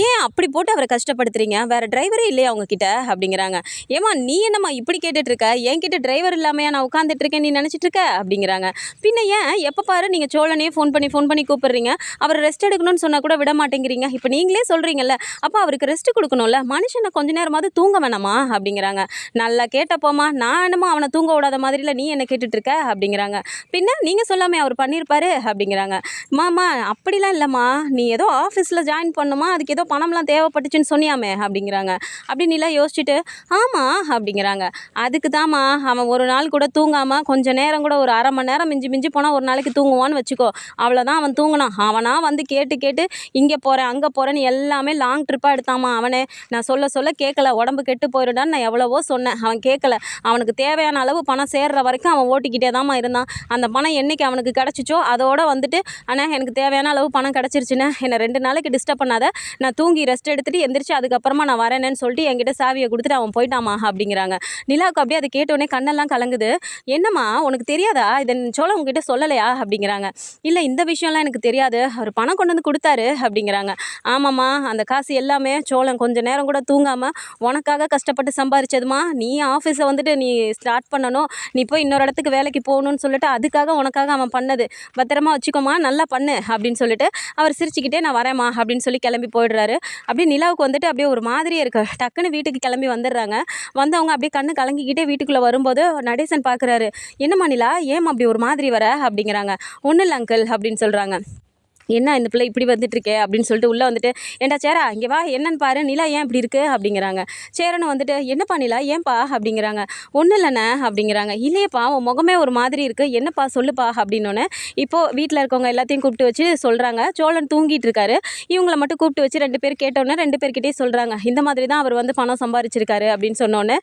ஏன் அப்படி போட்டு அவரை கஷ்டப்படுத்துறீங்க, வேறு டிரைவரே இல்லையா அவங்கக்கிட்ட அப்படிங்கிறாங்க. ஏம்மா நீ என்னம்மா இப்படி கேட்டுட்ருக்க, என்கிட்ட டிரைவர் இல்லாமையா நான் உட்காந்துட்டு இருக்கேன் நீ நினச்சிட்டு இருக்க அப்படிங்கிறாங்க. பின்ன ஏன் எப்போ பாரு நீங்கள் சோழனே ஃபோன் பண்ணி கூப்பிடுறீங்க, அவர் ரெஸ்ட் எடுக்கணும்னு சொன்னால் கூட விட மாட்டேங்கிறீங்க, இப்போ நீங்களே சொல்கிறீங்கல்ல, அப்போ அவருக்கு ரெஸ்ட் கொடுக்கணும்ல, மனுஷனை கொஞ்ச நேரமாவது தூங்க வேணாமா அப்படிங்கிறாங்க. நல்லா கேட்டப்போமா, நான் என்னமோ அவனை தூங்க விடாத மாதிரில நீ என்ன கேட்டுட்ருக்க அப்படிங்கிறாங்க. பின்ன நீங்கள் சொல்லாமே அவர் பண்ணியிருப்பாரு அப்படிங்கிறாங்க. மாமா அப்படிலாம் இல்லைம்மா, நீ ஏதோ ஆஃபீஸில் ஜாயின் பண்ணுமா, அதுக்கு ஏதோ பணம்லாம் தேவைப்பட்டுச்சுன்னு சொன்னியாமே அப்படிங்கிறாங்க. அப்படின்னு இல்லை யோசிச்சுட்டு ஆமாம் அப்படிங்கிறாங்க. அதுக்கு தாம்மா அவன் ஒரு நாள் கூட தூங்காமல் கொஞ்சம் நேரம் கூட ஒரு அரை மணி நேரம் மிஞ்சி போனால் ஒரு நாளைக்கு தூங்குவான்னு வச்சுக்கோ, அவ்வளோதான் அவன் தூங்கினான். அவனாக வந்து கேட்டு இங்கே போகிறேன் அங்கே போகிறேன்னு எல்லாமே லாங் ட்ரிப்பாக எடுத்தாமா அவனே. நான் சொல்ல கேட்கல, உடம்பு கெட்டு போயிடுடான்னு நான் எவ்வளவோ சொன்னேன், அவன் கேட்கல. அவனுக்கு தேவையான அளவு பணம் சேர்ற வரைக்கும் அவன் ஓட்டிக்கிட்டே தாம்மா இருந்தான். அந்த பணம் என்றைக்கு அவனுக்கு கிடச்சிச்சோ அதோட வந்துட்டு அண்ணா எனக்கு தேவையான அளவு பணம் கிடச்சிருச்சுண்ணே, என்னை 2 நாளைக்கு டிஸ்டர்ப் பண்ணாத, நான் தூங்கி ரெஸ்ட் எடுத்துகிட்டு எந்திரிச்சு அதுக்கப்புறமா நான் வரேன்னு சொல்லிட்டு என்கிட்ட சாவியை கொடுத்துட்டு அவன் போயிட்டாமா அப்படிங்கிறாங்க. நிலாவுக்கு அப்படியே அதை கேட்டோடனே கண்ணெல்லாம் கலங்குது. என்னம்மா உனக்கு தெரியாதா, இதை சோழன் உங்ககிட்ட சொல்லலையா அப்படிங்கிறாங்க. இல்லை இந்த விஷயம்லாம் எனக்கு தெரியாது, அவர் பணம் கொண்டு வந்து கொடுத்தாரு அப்படிங்கிறாங்க. ஆமாம்மா, அந்த காசு எல்லாமே சோழன் கொஞ்சம் நேரம் கூட தூங்காமல் உனக்காக கஷ்டப்பட்டு சம்பாரிச்சதுமா, நீ ஆஃபீஸை வந்துட்டு நீ ஸ்டார்ட் பண்ணணும், நீ போய் இன்னொரு இடத்துக்கு வேலைக்கு போகணும்னு சொல்லிட்டு அதுக்காக உனக்காக அவன் பண்ணது, பத்திரமா வச்சுக்கோமா, நல்லா பண்ணு அப்படின்னு சொல்லிட்டு அவர் சிரிச்சுக்கிட்டே நான் வரேம்மா அப்படின்னு சொல்லி கிளம்பி போயிடுறாரு. அப்படியே நிலாவுக்கு வந்துட்டு அப்படியே ஒரு மாதிரியே இருக்கு. டக்குன்னு வீட்டுக்கு கிளம்பி வந்துடுறாங்க. வந்தவங்க அப்படியே கண்ணு கலங்கிக்கிட்டே வீட்டுக்குள்ளே வரும்போது நடேசன் பார்க்குறாரு. என்னம்மா நிலா ஏன் அப்படி ஒரு மாதிரி வர அப்படிங்கிறாங்க. ஒன்றும் இல்லை அங்கிள் அப்படின்னு சொல்கிறாங்க. என்ன இந்த பிள்ளை இப்படி வந்துட்டுருக்கே அப்படின்னு சொல்லிட்டு உள்ளே வந்துட்டு ஏன்டா சேரா இங்கே வா என்னன்னு பாரு, நிலா ஏன் இப்படி இருக்குது அப்படிங்கிறாங்க. சேரன்னு வந்துட்டு என்னப்பா நிலா ஏன்பா அப்படிங்கிறாங்க. ஒன்றும் இல்லைண்ணே அப்படிங்கிறாங்க. இல்லையப்பா உன் முகமே ஒரு மாதிரி இருக்குது, என்னப்பா சொல்லுப்பா அப்படின்னோடனே இப்போது வீட்டில் இருக்கவங்க எல்லாத்தையும் கூப்பிட்டு வச்சு சொல்கிறாங்க. சோழன் தூங்கிட்டு இருக்காரு, இவங்களை மட்டும் கூப்பிட்டு வச்சு 2 பேர் கேட்டோன்னே 2 பேர்கிட்டே சொல்கிறாங்க இந்த மாதிரி தான் அவர் வந்து பணம் சம்பாரிச்சிருக்காரு அப்படின்னு சொன்னோன்னே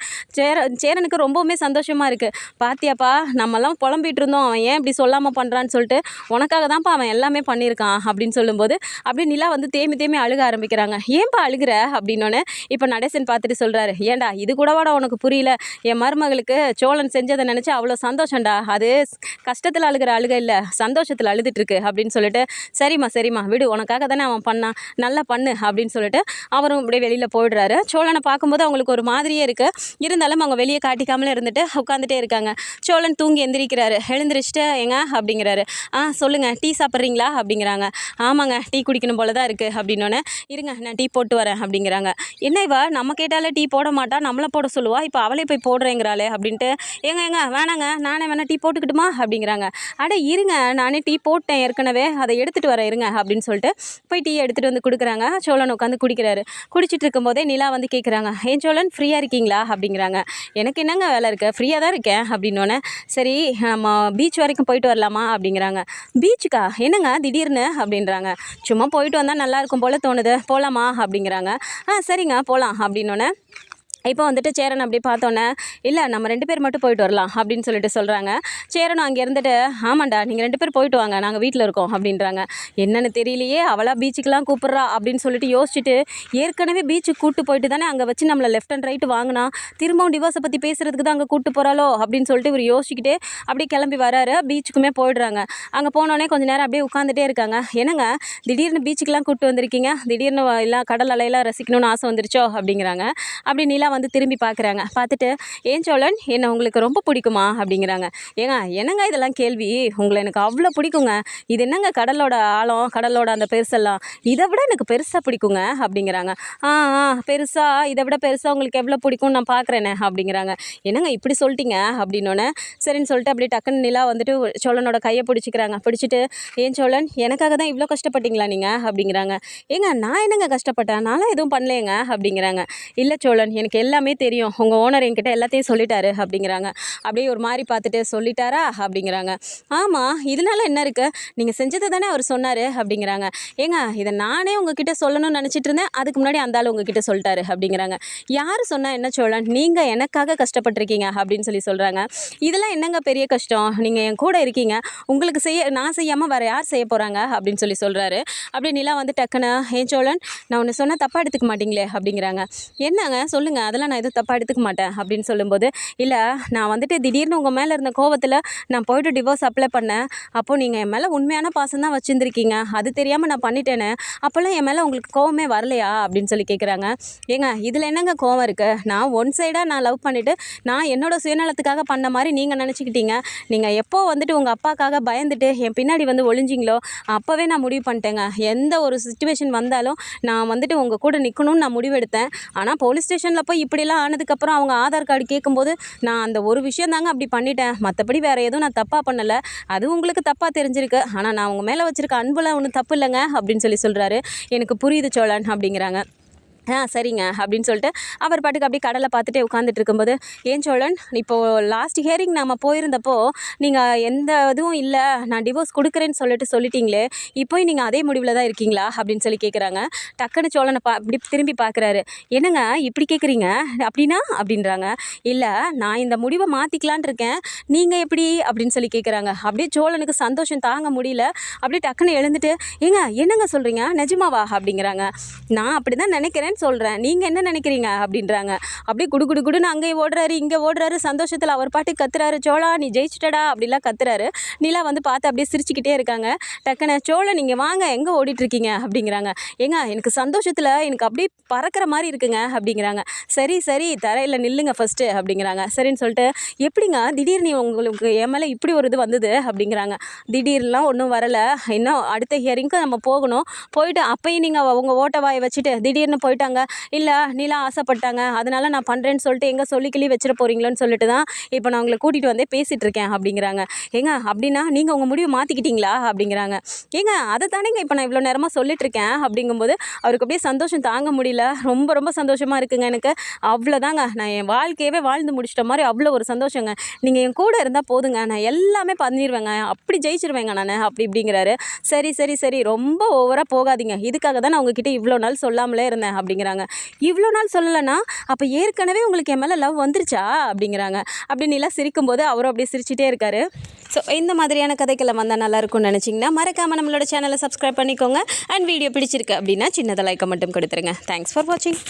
சேரனுக்கு ரொம்பவுமே சந்தோஷமாக இருக்குது. பாத்தியாப்பா நம்மலாம் புலம்பிகிட்டு இருந்தோம், அவன் ஏன் இப்படி சொல்லாமல் பண்ணுறான்னு சொல்லிட்டு, உனக்காக தான்ப்பா அவன் எல்லாமே பண்ணியிருக்கான் அப்படின்னு சொல்லும்போது அப்படியே நிலா வந்து தேமி அழுக ஆரம்பிக்கிறாங்க. ஏன்பா அழுகிற அப்படின்னோடனே இப்போ நடேசன் பார்த்துட்டு சொல்கிறாரு. ஏன்டா இது கூடவாடா உனக்கு புரியல, என் மருமகளுக்கு சோழன் செஞ்சதை நினச்சி அவ்வளோ சந்தோஷம்டா, அது கஷ்டத்தில் அழுகிற அழுக இல்லை, சந்தோஷத்தில் அழுதுட்டுருக்கு அப்படின்னு சொல்லிட்டு சரிம்மா விடு, உனக்காக தானே அவன் பண்ணான், நல்லா பண்ணு அப்படின்னு சொல்லிட்டு அவரும் இப்படியே வெளியில் போயிடுறாரு. சோழனை பார்க்கும்போது அவங்களுக்கு ஒரு மாதிரியே இருக்குது, இருந்தாலும் அவங்க வெளியே காட்டிக்காமலே இருந்துட்டு உட்காந்துட்டே இருக்காங்க. சோழன் தூங்கி எந்திரிக்கிறாரு. எழுந்திரிச்சிட்டு ஏங்க அப்படிங்கிறாரு. சொல்லுங்கள் டீ சாப்பிட்றீங்களா அப்படிங்கிறாங்க. ஆமாங்க டீ குடிக்கணும் போல தான் இருக்குது அப்படின்னோடனே இருங்க நான் டீ போட்டு வரேன் அப்படிங்கிறாங்க. என்ன இவ நம்ம கேட்டாலே டீ போட மாட்டா, நம்மளை போட சொல்லுவா, இப்போ அவளே போய் போடுறேங்கிறாளே அப்படின்ட்டு ஏங்க வேணாங்க நானே வேணா டீ போட்டுக்கிட்டுமா அப்படிங்கிறாங்க. அட இருங்க நானே டீ போட்டேன் ஏற்கனவே, அதை எடுத்துகிட்டு வரேன் இருங்க அப்படின்னு சொல்லிட்டு போய் டீ எடுத்துகிட்டு வந்து கொடுக்குறாங்க. சோழன் உட்காந்து குடிக்கிறாரு. குடிச்சிட்டு இருக்கும்போதே நிலா வந்து கேட்குறாங்க. ஏன் சோழன் ஃப்ரீயாக இருக்கீங்களா அப்படிங்கிறாங்க. எனக்கு என்னங்க வேலை இருக்குது, ஃப்ரீயாக தான் இருக்கேன் அப்படின்னோடனே சரி நம்ம பீச் வரைக்கும் போயிட்டு வரலாமா அப்படிங்கிறாங்க. பீச்சுக்கா என்னங்க திடீர்னு அப்படின்றாங்க. சும்மா போயிட்டு வந்தால் நல்லாயிருக்கும் போல் தோணுது, போகலாமா அப்படிங்கிறாங்க. சரிங்க போகலாம் அப்படின்னோடனே இப்போ வந்துட்டு சேரன் அப்படி பார்த்தோன்னே இல்லை நம்ம 2 பேர் மட்டும் போயிட்டு வரலாம் அப்படின்னு சொல்லிட்டு சொல்கிறாங்க. சேரனும் அங்கே இருந்துட்டு ஆமாண்டா நீங்கள் 2 பேர் போயிட்டு வாங்க நாங்கள் வீட்டில் இருக்கோம் அப்படின்றாங்க. என்னென்னு தெரியலையே அவளா பீச்சுக்கெலாம் கூப்பிட்றா அப்படின்னு சொல்லிட்டு யோசிச்சுட்டு ஏற்கனவே பீச்சுக்கு கூப்பிட்டு போயிட்டு தானே அங்கே வச்சு நம்மளை லெஃப்ட் அண்ட் ரைட்டு வாங்கினா, திரும்பவும் டிவோர்ஸை பற்றி பேசுகிறதுக்கு தான் அங்கே கூப்பிட்டு போகிறாளோ அப்படின்னு சொல்லிட்டு இவர் யோசிச்சுக்கிட்டே அப்படியே கிளம்பி வராரு. பீச்சுக்குமே போயிடுறாங்க. அங்கே போனோடனே கொஞ்சம் நேரம் அப்படியே உட்காந்துட்டே இருக்காங்க. என்னங்க திடீர்னு பீச்சுக்கெலாம் கூப்பிட்டு வந்திருக்கீங்க, திடீர்னு எல்லாம் கடல் அலையெல்லாம் ரசிக்கணும்னு ஆசை வந்துருச்சோ அப்படிங்கிறாங்க. அப்படி நிலா வந்து திரும்பி பார்க்குறாங்க. பார்த்துட்டு ஏன் சோழன் என்ன உங்களுக்கு ரொம்ப பிடிக்குமா அப்படிங்கிறாங்க. என்னங்க இதெல்லாம் கேள்வி, உங்களை எனக்கு அவ்வளோ பிடிக்குங்க, இது என்னங்க கடலோட ஆழம், கடலோட அந்த பெருசெல்லாம் இதை விட எனக்கு பெருசாக பிடிக்குங்க அப்படிங்கிறாங்க. பெருசாக இதை விட பெருசாக உங்களுக்கு எவ்வளோ பிடிக்கும்னு நான் பார்க்குறேனே அப்படிங்கிறாங்க. என்னங்க இப்படி சொல்லிட்டீங்க அப்படின்னோடனே சரின்னு சொல்லிட்டு அப்படியே டக்குன்னு நிலா வந்துட்டு சோழனோட கையை பிடிச்சிக்கிறாங்க. பிடிச்சிட்டு ஏன் சோழன் எனக்காக தான் இவ்வளோ கஷ்டப்பட்டீங்களா நீங்கள் அப்படிங்கிறாங்க. நான் என்னங்க கஷ்டப்பட்டேன், நான்லாம் எதுவும் பண்ணலையேங்க அப்படிங்கிறாங்க. இல்லை சோழன் எனக்கு எல்லாமே தெரியும், உங்கள் ஓனர் என்கிட்ட எல்லாத்தையும் சொல்லிட்டாரு அப்படிங்கிறாங்க. அப்படியே ஒரு மாதிரி பார்த்துட்டு சொல்லிட்டாரா அப்படிங்கிறாங்க. ஆமாம், இதனால என்ன இருக்குது, நீங்கள் செஞ்சதை தானே அவர் சொன்னார் அப்படிங்கிறாங்க. ஏங்க இதை நானே உங்ககிட்ட சொல்லணும்னு நினச்சிட்டு இருந்தேன், அதுக்கு முன்னாடி அந்த ஆள் உங்ககிட்ட சொல்லிட்டாரு அப்படிங்கிறாங்க. யார் சொன்னால் என்ன சோழன், நீங்கள் எனக்காக கஷ்டப்பட்டிருக்கீங்க அப்படின்னு சொல்கிறாங்க. இதெல்லாம் என்னங்க பெரிய கஷ்டம், நீங்கள் என் கூட இருக்கீங்க, உங்களுக்கு நான் செய்யாமல் வேறு யார் செய்ய போகிறாங்க அப்படின்னு சொல்கிறாரு. அப்படி நிலா வந்து டக்குன்னு, ஏன் சோழன் நான் ஒன்று சொன்னால் தப்பாக எடுத்துக்க மாட்டீங்களே அப்படிங்கிறாங்க. என்னங்க சொல்லுங்கள், அதெல்லாம் நான் எதுவும் தப்பாக எடுத்துக்க மாட்டேன் அப்படின்னு சொல்லும்போது, இல்லை நான் வந்துட்டு திடீர்னு உங்கள் மேலே இருந்த கோவத்தில் நான் போய்ட்டு டிவோர்ஸ் அப்ளை பண்ணேன், அப்போது நீங்கள் என் மேலே உண்மையான பாசம் தான் வச்சுருந்துருக்கீங்க, அது தெரியாமல் நான் பண்ணிட்டேன்னு, அப்போல்லாம் என் மேலே உங்களுக்கு கோவமே வரலையா அப்படின்னு கேட்குறாங்க. ஏங்க இதில் என்னங்க கோவம் இருக்குது, நான் ஒன் சைடாக நான் லவ் பண்ணிவிட்டு நான் என்னோட சுயநலத்துக்காக பண்ண மாதிரி நீங்கள் நினச்சிக்கிட்டீங்க. நீங்கள் எப்போ வந்துட்டு உங்கள் அப்பாக்காக பயந்துட்டு என் பின்னாடி வந்து ஒளிஞ்சிங்களோ அப்போவே நான் முடிவு பண்ணிட்டேங்க, எந்த ஒரு சுச்சுவேஷன் வந்தாலும் நான் வந்துட்டு உங்கள் கூட நிற்கணும்னு நான் முடிவெடுத்தேன். ஆனால் போலீஸ் ஸ்டேஷனில் போய் இப்படிலாம் ஆனதுக்கப்புறம் அவங்க ஆதார் கார்டு கேட்கும்போது நான் அந்த ஒரு விஷயம் தாங்க அப்படி பண்ணிட்டேன், மற்றபடி வேறு எதுவும் நான் தப்பாக பண்ணலை, அது உங்களுக்கு தப்பாக தெரிஞ்சிருக்கு, ஆனால் நான் உங்கள் மேலே வச்சுருக்க அன்புலாம் ஒன்றும் தப்பு இல்லைங்க அப்படின்னு சொல்கிறாரு. எனக்கு புரியுது சோழன் அப்படிங்கிறாங்க. சரிங்க அப்படின்னு சொல்லிட்டு அவர் பாட்டுக்கு அப்படியே கடலை பார்த்துட்டே உட்காந்துட்டு இருக்கும்போது, ஏன் சோழன் இப்போது லாஸ்ட் ஹியரிங் நம்ம போயிருந்தப்போ நீங்கள் எந்த இதுவும் இல்லை, நான் டிவோர்ஸ் கொடுக்குறேன்னு சொல்லிட்டீங்களே, இப்போயும் நீங்கள் அதே முடிவில் தான் இருக்கீங்களா அப்படின்னு கேட்குறாங்க. டக்குன்னு சோழனை அப்படி திரும்பி பார்க்குறாரு. என்னங்க இப்படி கேட்குறீங்க அப்படின்னா அப்படின்றாங்க. இல்லை நான் இந்த முடிவை மாற்றிக்கலான் இருக்கேன், நீங்கள் எப்படி அப்படின்னு கேட்குறாங்க. அப்படியே சோழனுக்கு சந்தோஷம் தாங்க முடியல. அப்படியே டக்குன்னு எழுந்துட்டு, ஏங்க என்னங்க சொல்கிறீங்க, நிஜமாவா அப்படிங்கிறாங்க. நான் அப்படி தான் நினைக்கிறேன் சொல்கிறேன், நீங்கள் என்ன நினைக்கிறீங்க அப்படின்றாங்க. அப்படியே குடுன்னு அங்கே ஓடுறாரு இங்கே ஓடுறாரு, சந்தோஷத்தில் அவர் பாட்டு கத்துறாரு, சோழா நீ ஜெயிச்சிட்டடா அப்படிலாம் கத்துறாரு. நிலா வந்து பார்த்து அப்படியே சிரிச்சுக்கிட்டே இருக்காங்க. டக்குன்னு சோழன் நீங்கள் வாங்க எங்கே ஓடிட்டுருக்கீங்க அப்படிங்கிறாங்க. ஏங்க எனக்கு சந்தோஷத்தில் எனக்கு அப்படியே பறக்கிற மாதிரி இருக்குங்க அப்படிங்கிறாங்க. சரி தரையில் நில்லுங்க ஃபஸ்ட்டு அப்படிங்கிறாங்க. சரின்னு சொல்லிட்டு, எப்படிங்க திடீர்னு உங்களுக்கு என் மேலே இப்படி ஒரு இது வந்தது அப்படிங்கிறாங்க. திடீர்லாம் ஒன்றும் வரலை, இன்னும் அடுத்த ஹியரிங்க்கு நம்ம போகணும், போயிட்டு அப்பயும் நீங்கள் உங்கள் ஓட்ட வாயை வச்சுட்டு திடீர்னு போயிட்டாங்க, இல்லை நிலா ஆசைப்பட்டாங்க அதனால நான் பண்ணுறேன்னு சொல்லிட்டு எங்கே சொல்லி வச்சிட போகிறீங்களோன்னு சொல்லிட்டு தான் இப்போ நான் உங்களை கூட்டிகிட்டு வந்தே பேசிகிட்டு இருக்கேன் அப்படிங்கிறாங்க. ஏங்க அப்படின்னா நீங்கள் உங்கள் முடிவை மாற்றிக்கிட்டீங்களா அப்படிங்கிறாங்க. ஏங்க அதை தானேங்க இப்போ நான் இவ்வளோ நேரமாக சொல்லிட்டுருக்கேன் அப்படிங்கும்போது அவருக்கு அப்படியே சந்தோஷம் தாங்க முடியல. ரொம்ப சந்தோஷமாக இருக்குங்க எனக்கு, அவ்வளோதாங்க, நான் என் வாழ்க்கையவே வாழ்ந்து முடிச்சிட்ட மாதிரி அவ்வளோ ஒரு சந்தோஷங்க, நீங்கள் என் கூட இருந்தால் போதுங்க, நான் எல்லாமே பண்ணிடுவேங்க, அப்படி ஜெயிச்சிருவேங்க நான் அப்படிங்கிறாரு. சரி ரொம்ப ஓவராக போகாதீங்க, இதுக்காக தான் நான் உங்ககிட்ட இவ்வளோ நாள் சொல்லாமலே இருந்தேன் அப்படிங்கிறாங்க. இவ்வளோ நாள் சொல்லலைன்னா அப்போ ஏற்கனவே உங்களுக்கு என் மேலே லவ் வந்துருச்சா அப்படிங்கிறாங்க. அப்படின்னு எல்லாம் சிரிக்கும்போது அவரும் அப்படியே சிரிச்சிட்டே இருக்காரு. ஸோ இந்த மாதிரியான கதைக்கெல்லாம் வந்தால் நல்லாயிருக்கும்னு நினச்சிங்கன்னா மறக்காமல் நம்மளோட சேனலை சப்ஸ்கிரைப் பண்ணிக்கோங்க. அண்ட் வீடியோ பிடிச்சிருக்கு அப்படின்னா சின்னதாக லைக்கை மட்டும் கொடுத்துருங்க. தேங்க்ஸ் ஃபார் வாட்சிங்.